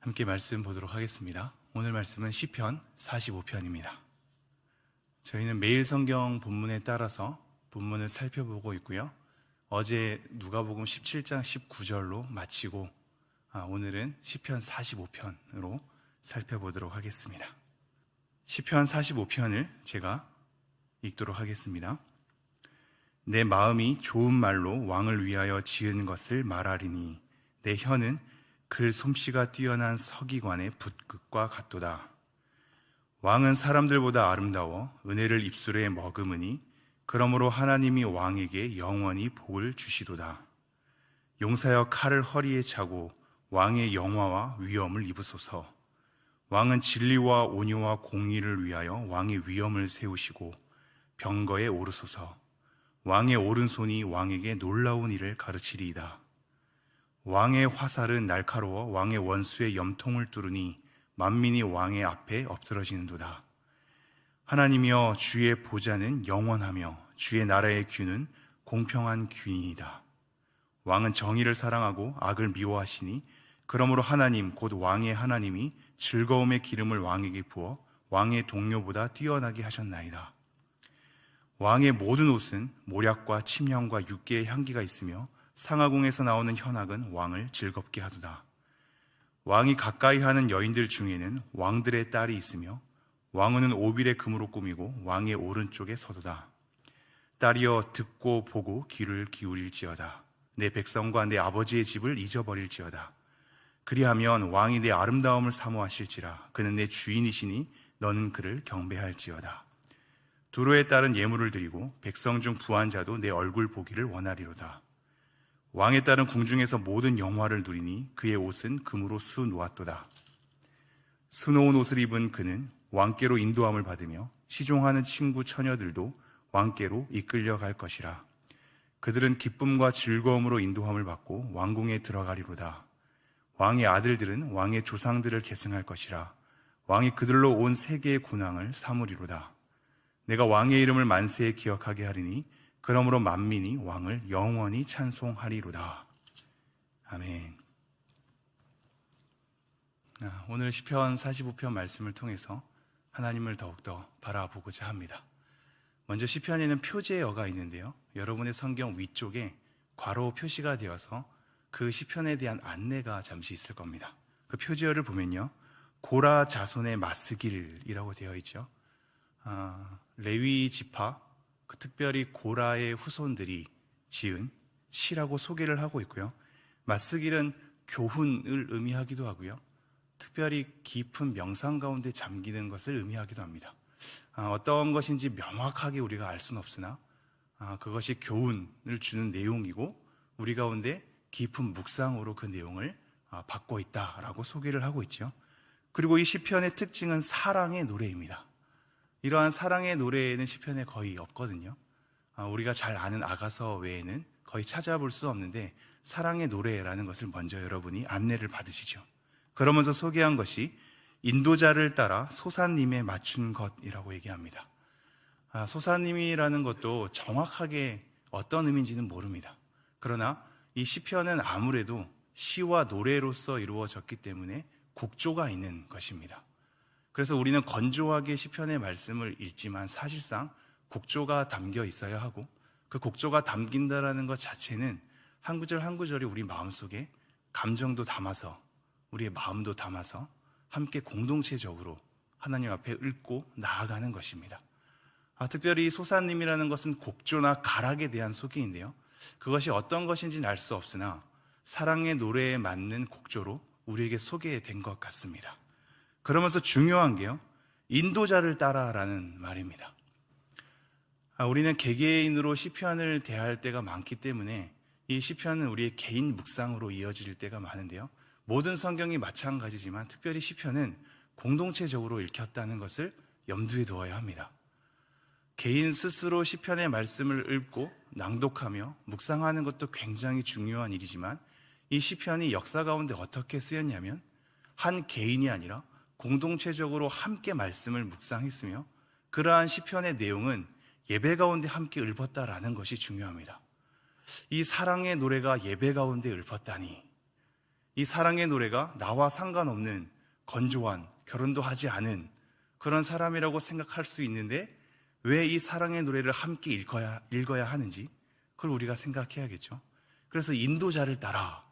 함께 말씀 보도록 하겠습니다. 오늘 말씀은 시편 45편입니다. 저희는 매일 성경 본문에 따라서 본문을 살펴보고 있고요. 어제 누가복음 17장 19절로 마치고 오늘은 시편 45편으로 살펴보도록 하겠습니다. 시편 45편을 제가 읽도록 하겠습니다. 내 마음이 좋은 말로 왕을 위하여 지은 것을 말하리니 내 혀는 글 솜씨가 뛰어난 서기관의 붓끝과 같도다. 왕은 사람들보다 아름다워 은혜를 입술에 머금으니 그러므로 하나님이 왕에게 영원히 복을 주시도다. 용사여 칼을 허리에 차고 왕의 영화와 위엄을 입으소서. 왕은 진리와 온유와 공의를 위하여 왕의 위엄을 세우시고 병거에 오르소서. 왕의 오른손이 왕에게 놀라운 일을 가르치리이다. 왕의 화살은 날카로워 왕의 원수의 염통을 뚫으니 만민이 왕의 앞에 엎드러지는도다. 하나님이여, 주의 보좌는 영원하며 주의 나라의 규는 공평한 규이니이다. 왕은 정의를 사랑하고 악을 미워하시니 그러므로 하나님 곧 왕의 하나님이 즐거움의 기름을 왕에게 부어 왕의 동료보다 뛰어나게 하셨나이다. 왕의 모든 옷은 모략과 침향과 육개의 향기가 있으며 상하궁에서 나오는 현악은 왕을 즐겁게 하도다. 왕이 가까이 하는 여인들 중에는 왕들의 딸이 있으며 왕후는 오빌의 금으로 꾸미고 왕의 오른쪽에 서도다. 딸이여, 듣고 보고 귀를 기울일지어다. 내 백성과 내 아버지의 집을 잊어버릴지어다. 그리하면 왕이 내 아름다움을 사모하실지라. 그는 내 주인이시니 너는 그를 경배할지어다. 두로의 딸은 예물을 드리고 백성 중 부한 자도 내 얼굴 보기를 원하리로다. 왕의 딸은 궁중에서 모든 영화를 누리니 그의 옷은 금으로 수 놓았도다. 수놓은 옷을 입은 그는 왕께로 인도함을 받으며 시종하는 친구 처녀들도 왕께로 이끌려갈 것이라. 그들은 기쁨과 즐거움으로 인도함을 받고 왕궁에 들어가리로다. 왕의 아들들은 왕의 조상들을 계승할 것이라. 왕이 그들로 온 세계의 군왕을 삼으리로다. 내가 왕의 이름을 만세에 기억하게 하리니 그러므로 만민이 왕을 영원히 찬송하리로다. 아멘. 오늘 시편 45편 말씀을 통해서 하나님을 더욱더 바라보고자 합니다. 먼저 시편에는 표제어가 있는데요, 여러분의 성경 위쪽에 괄호 표시가 되어서 그 시편에 대한 안내가 잠시 있을 겁니다. 그 표제어를 보면요, 고라 자손의 마스길이라고 되어 있죠. 레위 지파, 특별히 고라의 후손들이 지은 시라고 소개를 하고 있고요. 마스길은 교훈을 의미하기도 하고요, 특별히 깊은 명상 가운데 잠기는 것을 의미하기도 합니다. 어떤 것인지 명확하게 우리가 알 수는 없으나 그것이 교훈을 주는 내용이고 우리 가운데 깊은 묵상으로 그 내용을 받고 있다라고 소개를 하고 있죠. 그리고 이 시편의 특징은 사랑의 노래입니다. 이러한 사랑의 노래는 시편에 거의 없거든요. 우리가 잘 아는 아가서 외에는 거의 찾아볼 수 없는데 사랑의 노래라는 것을 먼저 여러분이 안내를 받으시죠. 그러면서 소개한 것이 인도자를 따라 소사님에 맞춘 것이라고 얘기합니다. 소사님이라는 것도 정확하게 어떤 의미인지는 모릅니다. 그러나 이 시편은 아무래도 시와 노래로서 이루어졌기 때문에 곡조가 있는 것입니다. 그래서 우리는 건조하게 시편의 말씀을 읽지만 사실상 곡조가 담겨 있어야 하고, 그 곡조가 담긴다라는 것 자체는 한 구절 한 구절이 우리 마음속에 감정도 담아서 우리의 마음도 담아서 함께 공동체적으로 하나님 앞에 읽고 나아가는 것입니다. 특별히 소사님이라는 것은 곡조나 가락에 대한 소개인데요, 그것이 어떤 것인지는 알 수 없으나 사랑의 노래에 맞는 곡조로 우리에게 소개된 것 같습니다. 그러면서 중요한 게요, 인도자를 따라라는 말입니다. 우리는 개개인으로 시편을 대할 때가 많기 때문에 이 시편은 우리의 개인 묵상으로 이어질 때가 많은데요, 모든 성경이 마찬가지지만 특별히 시편은 공동체적으로 읽혔다는 것을 염두에 두어야 합니다. 개인 스스로 시편의 말씀을 읽고 낭독하며 묵상하는 것도 굉장히 중요한 일이지만 이 시편이 역사 가운데 어떻게 쓰였냐면 한 개인이 아니라 공동체적으로 함께 말씀을 묵상했으며 그러한 시편의 내용은 예배 가운데 함께 읊었다라는 것이 중요합니다. 이 사랑의 노래가 예배 가운데 읊었다니, 이 사랑의 노래가 나와 상관없는 건조한, 결혼도 하지 않은 그런 사람이라고 생각할 수 있는데 왜 이 사랑의 노래를 함께 읽어야 하는지 그걸 우리가 생각해야겠죠. 그래서 인도자를 따라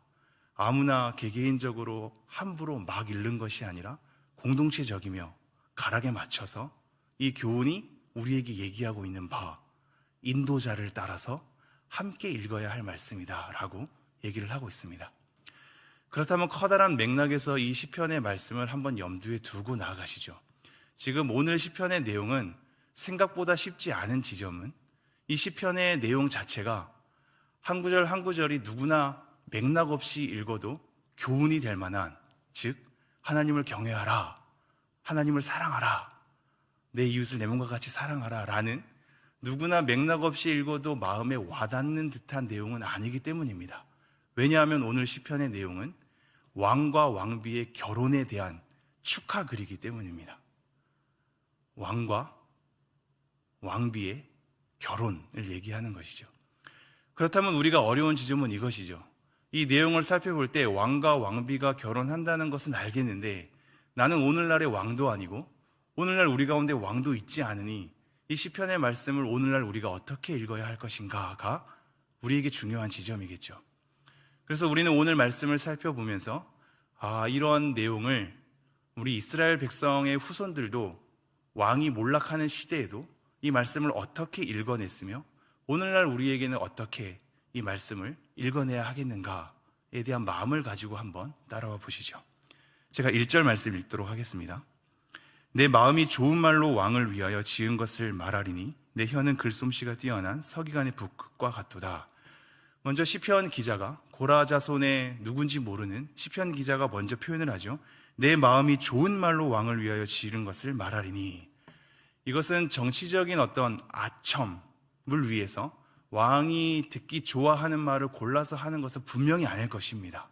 아무나 개개인적으로 함부로 막 읽는 것이 아니라 공동체적이며 가락에 맞춰서 이 교훈이 우리에게 얘기하고 있는 바 인도자를 따라서 함께 읽어야 할 말씀이다 라고 얘기를 하고 있습니다. 그렇다면 커다란 맥락에서 이 시편의 말씀을 한번 염두에 두고 나아가시죠. 지금 오늘 시편의 내용은 생각보다 쉽지 않은 지점은 이 시편의 내용 자체가 한 구절 한 구절이 누구나 맥락 없이 읽어도 교훈이 될 만한, 즉 하나님을 경외하라, 하나님을 사랑하라, 내 이웃을 내 몸과 같이 사랑하라 라는 누구나 맥락 없이 읽어도 마음에 와닿는 듯한 내용은 아니기 때문입니다. 왜냐하면 오늘 시편의 내용은 왕과 왕비의 결혼에 대한 축하 글이기 때문입니다. 왕과 왕비의 결혼을 얘기하는 것이죠. 그렇다면 우리가 어려운 지점은 이것이죠. 이 내용을 살펴볼 때 왕과 왕비가 결혼한다는 것은 알겠는데 나는 오늘날의 왕도 아니고 오늘날 우리 가운데 왕도 있지 않으니 이 시편의 말씀을 오늘날 우리가 어떻게 읽어야 할 것인가가 우리에게 중요한 지점이겠죠. 그래서 우리는 오늘 말씀을 살펴보면서 이런 내용을 우리 이스라엘 백성의 후손들도 왕이 몰락하는 시대에도 이 말씀을 어떻게 읽어냈으며 오늘날 우리에게는 어떻게 이 말씀을 읽어내야 하겠는가에 대한 마음을 가지고 한번 따라와 보시죠. 제가 1절 말씀 읽도록 하겠습니다. 내 마음이 좋은 말로 왕을 위하여 지은 것을 말하리니 내 혀는 글솜씨가 뛰어난 서기관의 북극과 같도다. 먼저 시편 기자가 고라 자손의 누군지 모르는 시편 기자가 먼저 표현을 하죠. 내 마음이 좋은 말로 왕을 위하여 지은 것을 말하리니, 이것은 정치적인 어떤 아첨을 위해서 왕이 듣기 좋아하는 말을 골라서 하는 것은 분명히 아닐 것입니다.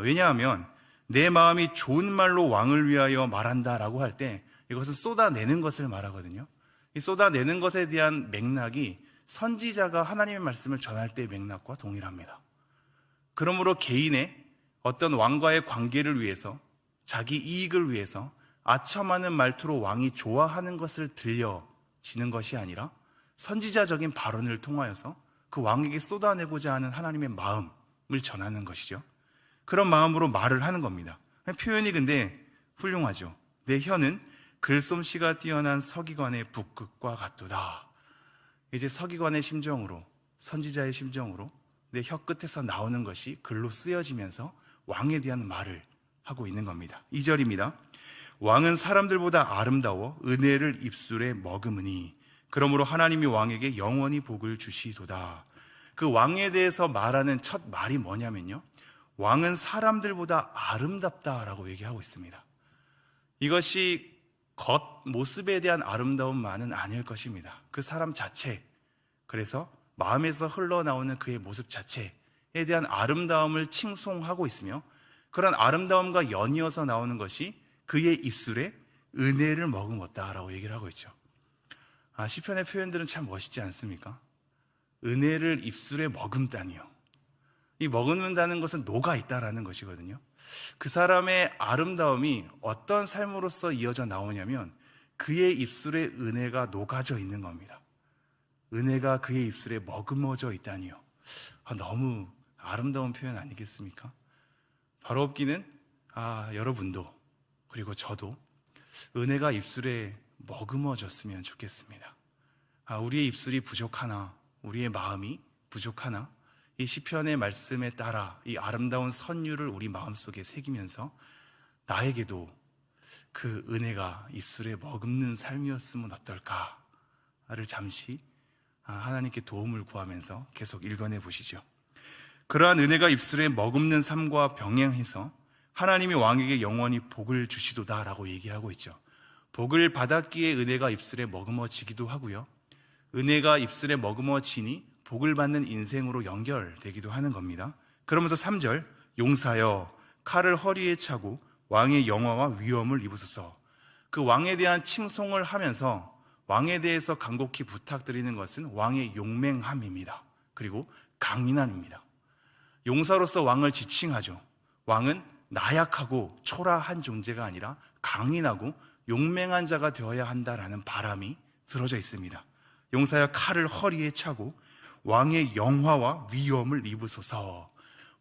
왜냐하면 내 마음이 좋은 말로 왕을 위하여 말한다라고 할 때 이것은 쏟아내는 것을 말하거든요. 이 쏟아내는 것에 대한 맥락이 선지자가 하나님의 말씀을 전할 때의 맥락과 동일합니다. 그러므로 개인의 어떤 왕과의 관계를 위해서, 자기 이익을 위해서 아첨하는 말투로 왕이 좋아하는 것을 들려지는 것이 아니라 선지자적인 발언을 통하여서 그 왕에게 쏟아내고자 하는 하나님의 마음을 전하는 것이죠. 그런 마음으로 말을 하는 겁니다. 표현이 근데 훌륭하죠. 내 혀는 글솜씨가 뛰어난 서기관의 북극과 같도다. 이제 서기관의 심정으로, 선지자의 심정으로 내 혀 끝에서 나오는 것이 글로 쓰여지면서 왕에 대한 말을 하고 있는 겁니다. 2절입니다. 왕은 사람들보다 아름다워 은혜를 입술에 머금으니 그러므로 하나님이 왕에게 영원히 복을 주시도다. 그 왕에 대해서 말하는 첫 말이 뭐냐면요, 왕은 사람들보다 아름답다라고 얘기하고 있습니다. 이것이 겉모습에 대한 아름다움만은 아닐 것입니다. 그 사람 자체, 그래서 마음에서 흘러나오는 그의 모습 자체에 대한 아름다움을 칭송하고 있으며 그런 아름다움과 연이어서 나오는 것이 그의 입술에 은혜를 머금었다라고 얘기를 하고 있죠. 시편의 표현들은 참 멋있지 않습니까? 은혜를 입술에 머금다니요. 이 머금는다는 것은 녹아 있다라는 것이거든요. 그 사람의 아름다움이 어떤 삶으로서 이어져 나오냐면 그의 입술에 은혜가 녹아져 있는 겁니다. 은혜가 그의 입술에 머금어져 있다니요. 너무 아름다운 표현 아니겠습니까? 바로 없기는 여러분도 그리고 저도 은혜가 입술에 머금어졌으면 좋겠습니다. 우리의 입술이 부족하나, 우리의 마음이 부족하나, 이 시편의 말씀에 따라 이 아름다운 선율을 우리 마음속에 새기면서 나에게도 그 은혜가 입술에 머금는 삶이었으면 어떨까를 잠시 하나님께 도움을 구하면서 계속 읽어내 보시죠. 그러한 은혜가 입술에 머금는 삶과 병행해서 하나님이 왕에게 영원히 복을 주시도다라고 얘기하고 있죠. 복을 받았기에 은혜가 입술에 머금어지기도 하고요, 은혜가 입술에 머금어지니 복을 받는 인생으로 연결되기도 하는 겁니다. 그러면서 3절, 용사여 칼을 허리에 차고 왕의 영화와 위엄을 입으소서. 그 왕에 대한 칭송을 하면서 왕에 대해서 간곡히 부탁드리는 것은 왕의 용맹함입니다. 그리고 강인함입니다. 용사로서 왕을 지칭하죠. 왕은 나약하고 초라한 존재가 아니라 강인하고 용맹한 자가 되어야 한다라는 바람이 들어져 있습니다. 용사여 칼을 허리에 차고 왕의 영화와 위엄을 입으소서.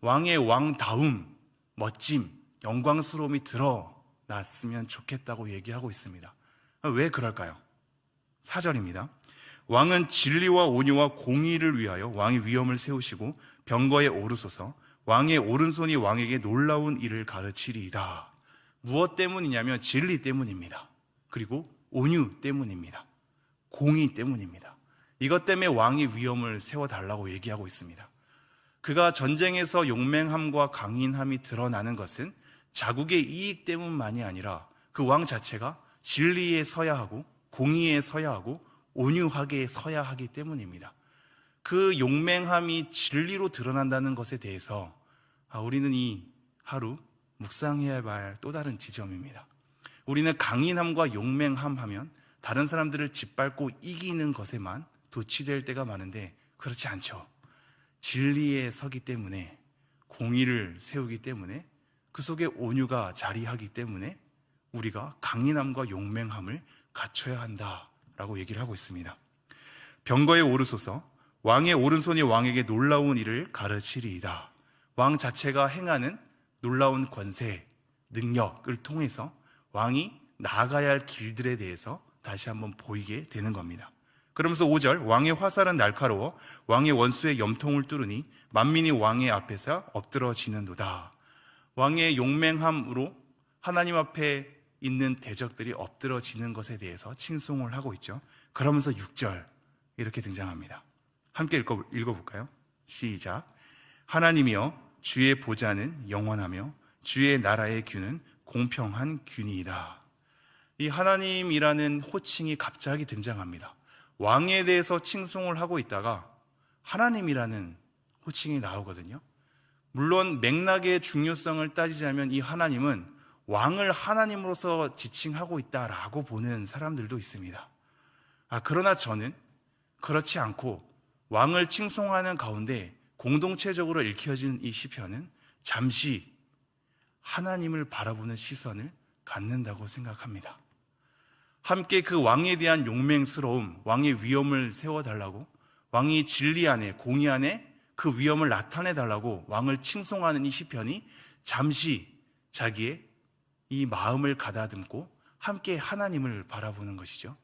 왕의 왕다움, 멋짐, 영광스러움이 드러났으면 좋겠다고 얘기하고 있습니다. 왜 그럴까요? 4절입니다. 왕은 진리와 온유와 공의를 위하여 왕의 위엄을 세우시고 병거에 오르소서. 왕의 오른손이 왕에게 놀라운 일을 가르치리이다. 무엇 때문이냐면 진리 때문입니다. 그리고 온유 때문입니다. 공의 때문입니다. 이것 때문에 왕의 위엄을 세워달라고 얘기하고 있습니다. 그가 전쟁에서 용맹함과 강인함이 드러나는 것은 자국의 이익 때문만이 아니라 그 왕 자체가 진리에 서야 하고 공의에 서야 하고 온유하게 서야 하기 때문입니다. 그 용맹함이 진리로 드러난다는 것에 대해서 우리는 이 하루 묵상해야 할 또 다른 지점입니다. 우리는 강인함과 용맹함 하면 다른 사람들을 짓밟고 이기는 것에만 도취될 때가 많은데 그렇지 않죠. 진리에 서기 때문에, 공의를 세우기 때문에, 그 속에 온유가 자리하기 때문에 우리가 강인함과 용맹함을 갖춰야 한다라고 얘기를 하고 있습니다. 병거에 오르소서. 왕의 오른손이 왕에게 놀라운 일을 가르치리이다. 왕 자체가 행하는 놀라운 권세, 능력을 통해서 왕이 나아가야 할 길들에 대해서 다시 한번 보이게 되는 겁니다. 그러면서 5절, 왕의 화살은 날카로워 왕의 원수의 염통을 뚫으니 만민이 왕의 앞에서 엎드러지는도다. 왕의 용맹함으로 하나님 앞에 있는 대적들이 엎드러지는 것에 대해서 칭송을 하고 있죠. 그러면서 6절 이렇게 등장합니다. 함께 읽어볼까요? 시작. 하나님이여 주의 보좌는 영원하며 주의 나라의 균은 공평한 균이다. 이 하나님이라는 호칭이 갑자기 등장합니다. 왕에 대해서 칭송을 하고 있다가 하나님이라는 호칭이 나오거든요. 물론 맥락의 중요성을 따지자면 이 하나님은 왕을 하나님으로서 지칭하고 있다라고 보는 사람들도 있습니다. 그러나 저는 그렇지 않고 왕을 칭송하는 가운데 공동체적으로 읽혀진 이 시편은 잠시 하나님을 바라보는 시선을 갖는다고 생각합니다. 함께 그 왕에 대한 용맹스러움, 왕의 위엄을 세워달라고, 왕이 진리 안에, 공의 안에 그 위엄을 나타내달라고 왕을 칭송하는 이 시편이 잠시 자기의 이 마음을 가다듬고 함께 하나님을 바라보는 것이죠.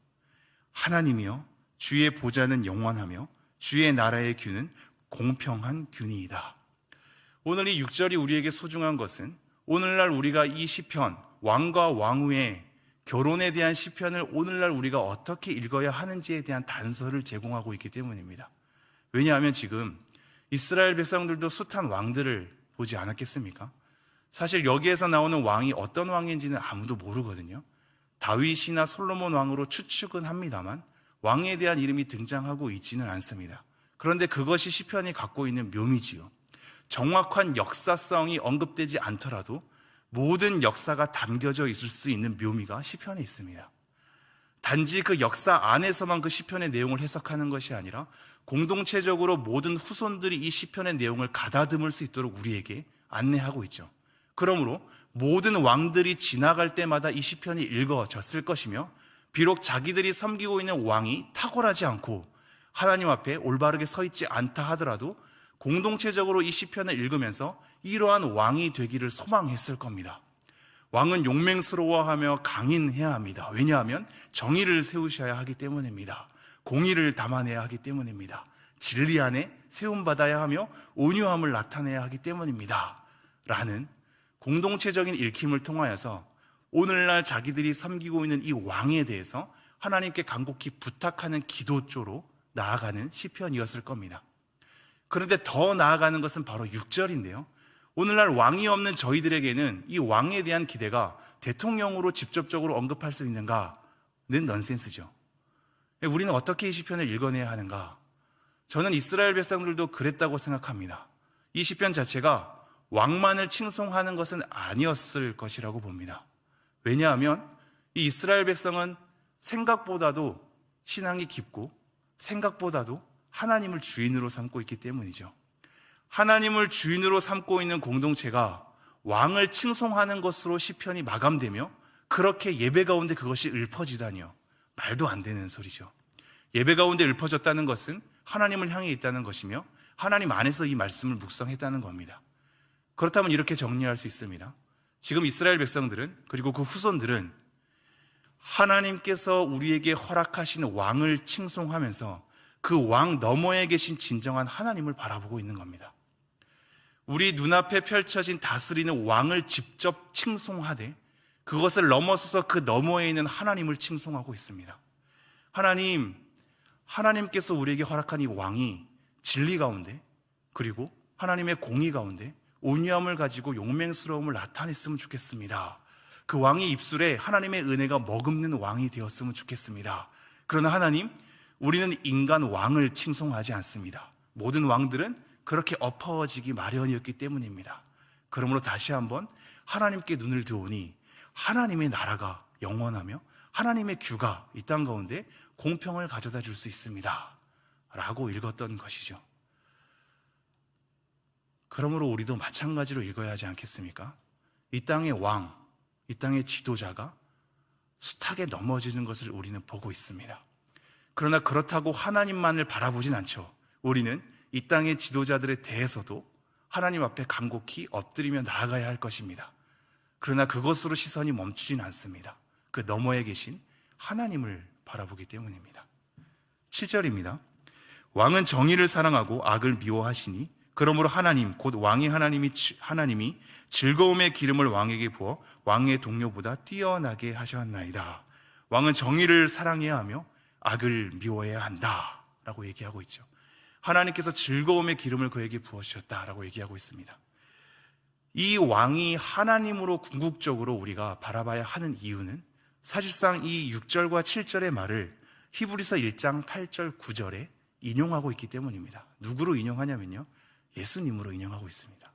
하나님이여 주의 보좌는 영원하며 주의 나라의 균은 공평한 균이다. 오늘 이 6절이 우리에게 소중한 것은 오늘날 우리가 이 시편, 왕과 왕후의 결혼에 대한 시편을 오늘날 우리가 어떻게 읽어야 하는지에 대한 단서를 제공하고 있기 때문입니다. 왜냐하면 지금 이스라엘 백성들도 숱한 왕들을 보지 않았겠습니까? 사실 여기에서 나오는 왕이 어떤 왕인지는 아무도 모르거든요. 다윗이나 솔로몬 왕으로 추측은 합니다만 왕에 대한 이름이 등장하고 있지는 않습니다. 그런데 그것이 시편이 갖고 있는 묘미지요. 정확한 역사성이 언급되지 않더라도 모든 역사가 담겨져 있을 수 있는 묘미가 시편에 있습니다. 단지 그 역사 안에서만 그 시편의 내용을 해석하는 것이 아니라 공동체적으로 모든 후손들이 이 시편의 내용을 가다듬을 수 있도록 우리에게 안내하고 있죠. 그러므로 모든 왕들이 지나갈 때마다 이 시편이 읽어졌을 것이며 비록 자기들이 섬기고 있는 왕이 탁월하지 않고 하나님 앞에 올바르게 서 있지 않다 하더라도 공동체적으로 이 시편을 읽으면서 이러한 왕이 되기를 소망했을 겁니다. 왕은 용맹스러워하며 강인해야 합니다. 왜냐하면 정의를 세우셔야 하기 때문입니다. 공의를 담아내야 하기 때문입니다. 진리 안에 세움받아야 하며 온유함을 나타내야 하기 때문입니다. 라는 공동체적인 읽힘을 통하여서 오늘날 자기들이 섬기고 있는 이 왕에 대해서 하나님께 간곡히 부탁하는 기도조로 나아가는 시편이었을 겁니다. 그런데 더 나아가는 것은 바로 6절인데요. 오늘날 왕이 없는 저희들에게는 이 왕에 대한 기대가 대통령으로 직접적으로 언급할 수 있는가는 넌센스죠. 우리는 어떻게 이 시편을 읽어내야 하는가? 저는 이스라엘 백성들도 그랬다고 생각합니다. 이 시편 자체가 왕만을 칭송하는 것은 아니었을 것이라고 봅니다. 왜냐하면 이 이스라엘 백성은 생각보다도 신앙이 깊고 생각보다도 하나님을 주인으로 삼고 있기 때문이죠. 하나님을 주인으로 삼고 있는 공동체가 왕을 칭송하는 것으로 시편이 마감되며 그렇게 예배 가운데 그것이 읊어지다니요. 말도 안 되는 소리죠. 예배 가운데 읊어졌다는 것은 하나님을 향해 있다는 것이며 하나님 안에서 이 말씀을 묵상했다는 겁니다. 그렇다면 이렇게 정리할 수 있습니다. 지금 이스라엘 백성들은, 그리고 그 후손들은 하나님께서 우리에게 허락하신 왕을 칭송하면서 그 왕 너머에 계신 진정한 하나님을 바라보고 있는 겁니다. 우리 눈앞에 펼쳐진 다스리는 왕을 직접 칭송하되 그것을 넘어서서 그 너머에 있는 하나님을 칭송하고 있습니다. 하나님께서 우리에게 허락한 이 왕이 진리 가운데, 그리고 하나님의 공의 가운데 온유함을 가지고 용맹스러움을 나타냈으면 좋겠습니다. 그 왕의 입술에 하나님의 은혜가 머금는 왕이 되었으면 좋겠습니다. 그러나 하나님, 우리는 인간 왕을 칭송하지 않습니다. 모든 왕들은 그렇게 엎어지기 마련이었기 때문입니다. 그러므로 다시 한번 하나님께 눈을 드오니 하나님의 나라가 영원하며 하나님의 규가 이 땅 가운데 공평을 가져다 줄 수 있습니다 라고 읽었던 것이죠. 그러므로 우리도 마찬가지로 읽어야 하지 않겠습니까? 이 땅의 왕, 이 땅의 지도자가 숱하게 넘어지는 것을 우리는 보고 있습니다. 그러나 그렇다고 하나님만을 바라보진 않죠. 우리는 이 땅의 지도자들에 대해서도 하나님 앞에 간곡히 엎드리며 나아가야 할 것입니다. 그러나 그것으로 시선이 멈추진 않습니다. 그 너머에 계신 하나님을 바라보기 때문입니다. 7절입니다. 왕은 정의를 사랑하고 악을 미워하시니 그러므로 하나님 곧 왕의 하나님이 즐거움의 기름을 왕에게 부어 왕의 동료보다 뛰어나게 하셨나이다. 왕은 정의를 사랑해야 하며 악을 미워해야 한다 라고 얘기하고 있죠. 하나님께서 즐거움의 기름을 그에게 부어주셨다라고 얘기하고 있습니다. 이 왕이 하나님으로 궁극적으로 우리가 바라봐야 하는 이유는 사실상 이 6절과 7절의 말을 히브리서 1장 8절 9절에 인용하고 있기 때문입니다. 누구로 인용하냐면요, 예수님으로 인용하고 있습니다.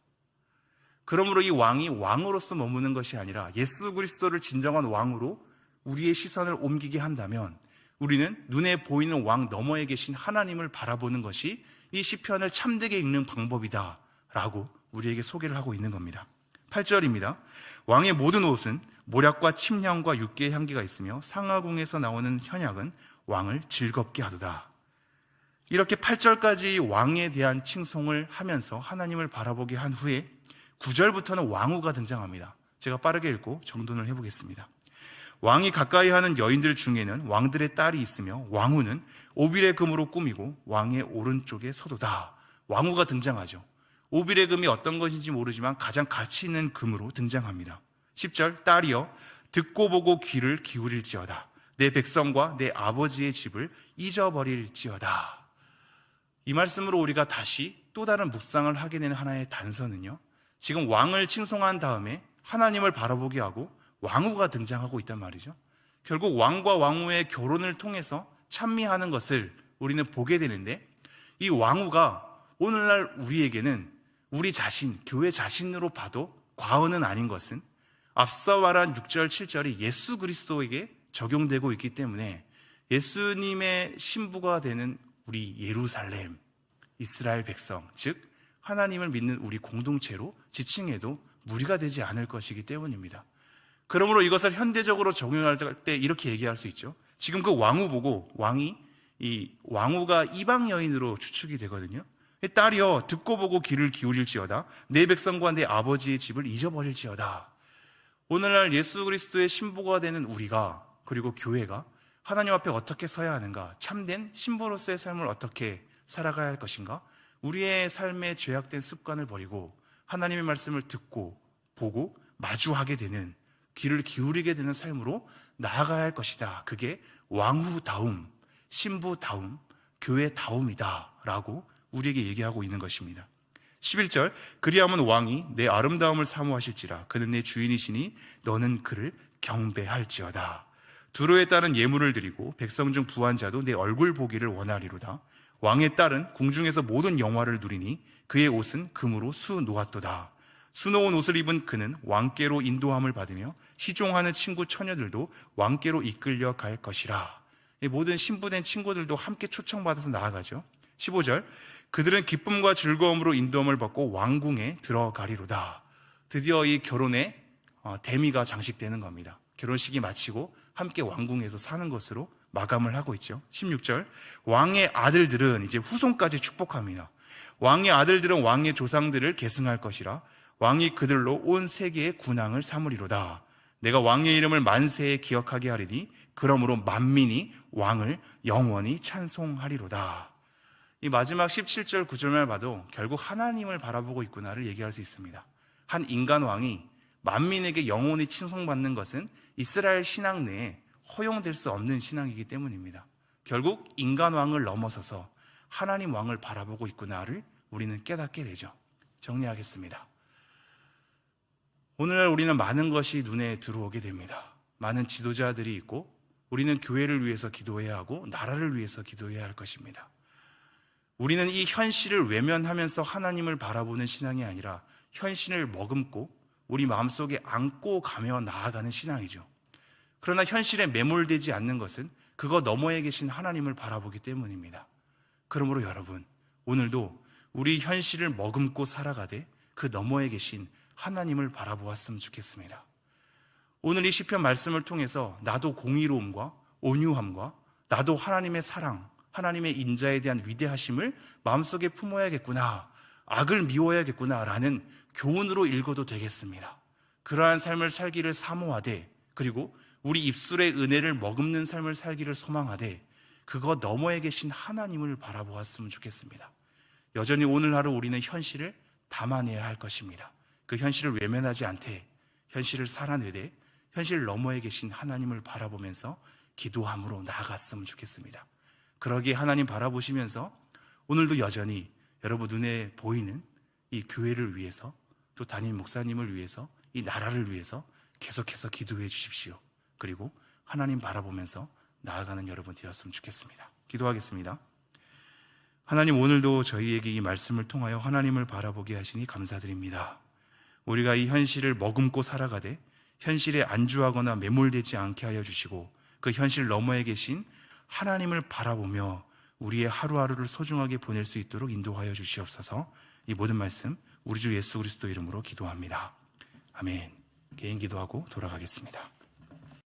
그러므로 이 왕이 왕으로서 머무는 것이 아니라 예수 그리스도를 진정한 왕으로 우리의 시선을 옮기게 한다면 우리는 눈에 보이는 왕 너머에 계신 하나님을 바라보는 것이 이 시편을 참되게 읽는 방법이다 라고 우리에게 소개를 하고 있는 겁니다. 8절입니다. 왕의 모든 옷은 모략과 침향과 육개의 향기가 있으며 상하궁에서 나오는 현약은 왕을 즐겁게 하도다. 이렇게 8절까지 왕에 대한 칭송을 하면서 하나님을 바라보게 한 후에 9절부터는 왕후가 등장합니다. 제가 빠르게 읽고 정돈을 해보겠습니다. 왕이 가까이 하는 여인들 중에는 왕들의 딸이 있으며 왕후는 오빌의 금으로 꾸미고 왕의 오른쪽에 서도다. 왕후가 등장하죠. 오빌의 금이 어떤 것인지 모르지만 가장 가치 있는 금으로 등장합니다. 10절, 딸이여 듣고 보고 귀를 기울일지어다. 내 백성과 내 아버지의 집을 잊어버릴지어다. 이 말씀으로 우리가 다시 또 다른 묵상을 하게 되는 하나의 단서는요, 지금 왕을 칭송한 다음에 하나님을 바라보게 하고 왕후가 등장하고 있단 말이죠. 결국 왕과 왕후의 결혼을 통해서 찬미하는 것을 우리는 보게 되는데, 이 왕후가 오늘날 우리에게는 우리 자신, 교회 자신으로 봐도 과언은 아닌 것은 앞서 말한 6절, 7절이 예수 그리스도에게 적용되고 있기 때문에 예수님의 신부가 되는 우리 예루살렘, 이스라엘 백성, 즉 하나님을 믿는 우리 공동체로 지칭해도 무리가 되지 않을 것이기 때문입니다. 그러므로 이것을 현대적으로 적용할 때 이렇게 얘기할 수 있죠. 지금 그 왕후 보고 이 왕후가 이방 여인으로 추측이 되거든요. 딸이여 듣고 보고 귀를 기울일지어다. 내 백성과 내 아버지의 집을 잊어버릴지어다. 오늘날 예수 그리스도의 신부가 되는 우리가, 그리고 교회가 하나님 앞에 어떻게 서야 하는가, 참된 신부로서의 삶을 어떻게 살아가야 할 것인가, 우리의 삶의 죄악된 습관을 버리고 하나님의 말씀을 듣고 보고 마주하게 되는, 귀를 기울이게 되는 삶으로 나아가야 할 것이다. 그게 왕후다움, 신부다움, 교회다움이다 라고 우리에게 얘기하고 있는 것입니다. 11절, 그리하면 왕이 내 아름다움을 사모하실지라. 그는 내 주인이시니 너는 그를 경배할지어다. 두로에 따른 예물을 드리고 백성 중 부한 자도 내 얼굴 보기를 원하리로다. 왕의 딸은 궁중에서 모든 영화를 누리니 그의 옷은 금으로 수놓았도다. 수놓은 옷을 입은 그는 왕께로 인도함을 받으며 시종하는 친구 처녀들도 왕께로 이끌려 갈 것이라. 모든 신부된 친구들도 함께 초청받아서 나아가죠. 15절, 그들은 기쁨과 즐거움으로 인도함을 받고 왕궁에 들어가리로다. 드디어 이 결혼에 대미가 장식되는 겁니다. 결혼식이 마치고 함께 왕궁에서 사는 것으로 마감을 하고 있죠. 16절, 왕의 아들들은 이제 후손까지 축복합니다. 왕의 아들들은 왕의 조상들을 계승할 것이라 왕이 그들로 온 세계의 군왕을 삼으리로다. 내가 왕의 이름을 만세에 기억하게 하리니 그러므로 만민이 왕을 영원히 찬송하리로다. 이 마지막 17절 9절만 봐도 결국 하나님을 바라보고 있구나를 얘기할 수 있습니다. 한 인간 왕이 만민에게 영원히 칭송받는 것은 이스라엘 신앙 내에 허용될 수 없는 신앙이기 때문입니다. 결국 인간 왕을 넘어서서 하나님 왕을 바라보고 있구나를 우리는 깨닫게 되죠. 정리하겠습니다. 오늘날 우리는 많은 것이 눈에 들어오게 됩니다. 많은 지도자들이 있고 우리는 교회를 위해서 기도해야 하고 나라를 위해서 기도해야 할 것입니다. 우리는 이 현실을 외면하면서 하나님을 바라보는 신앙이 아니라 현실을 머금고 우리 마음속에 안고 가며 나아가는 신앙이죠. 그러나 현실에 매몰되지 않는 것은 그거 너머에 계신 하나님을 바라보기 때문입니다. 그러므로 여러분, 오늘도 우리 현실을 머금고 살아가되 그 너머에 계신 하나님을 바라보았으면 좋겠습니다. 오늘 이 시편 말씀을 통해서 나도 공의로움과 온유함과 나도 하나님의 사랑, 하나님의 인자에 대한 위대하심을 마음속에 품어야겠구나, 악을 미워야겠구나 라는 교훈으로 읽어도 되겠습니다. 그러한 삶을 살기를 사모하되, 그리고 우리 입술의 은혜를 머금는 삶을 살기를 소망하되 그거 너머에 계신 하나님을 바라보았으면 좋겠습니다. 여전히 오늘 하루 우리는 현실을 담아내야 할 것입니다. 그 현실을 외면하지 않되 현실을 살아내되 현실 너머에 계신 하나님을 바라보면서 기도함으로 나아갔으면 좋겠습니다. 그러기에 하나님 바라보시면서 오늘도 여전히 여러분 눈에 보이는 이 교회를 위해서, 또 담임 목사님을 위해서, 이 나라를 위해서 계속해서 기도해 주십시오. 그리고 하나님 바라보면서 나아가는 여러분 되었으면 좋겠습니다. 기도하겠습니다. 하나님, 오늘도 저희에게 이 말씀을 통하여 하나님을 바라보게 하시니 감사드립니다. 우리가 이 현실을 머금고 살아가되 현실에 안주하거나 매몰되지 않게 하여 주시고 그 현실 너머에 계신 하나님을 바라보며 우리의 하루하루를 소중하게 보낼 수 있도록 인도하여 주시옵소서. 이 모든 말씀 우리 주 예수 그리스도 이름으로 기도합니다. 아멘. 개인 기도하고 돌아가겠습니다.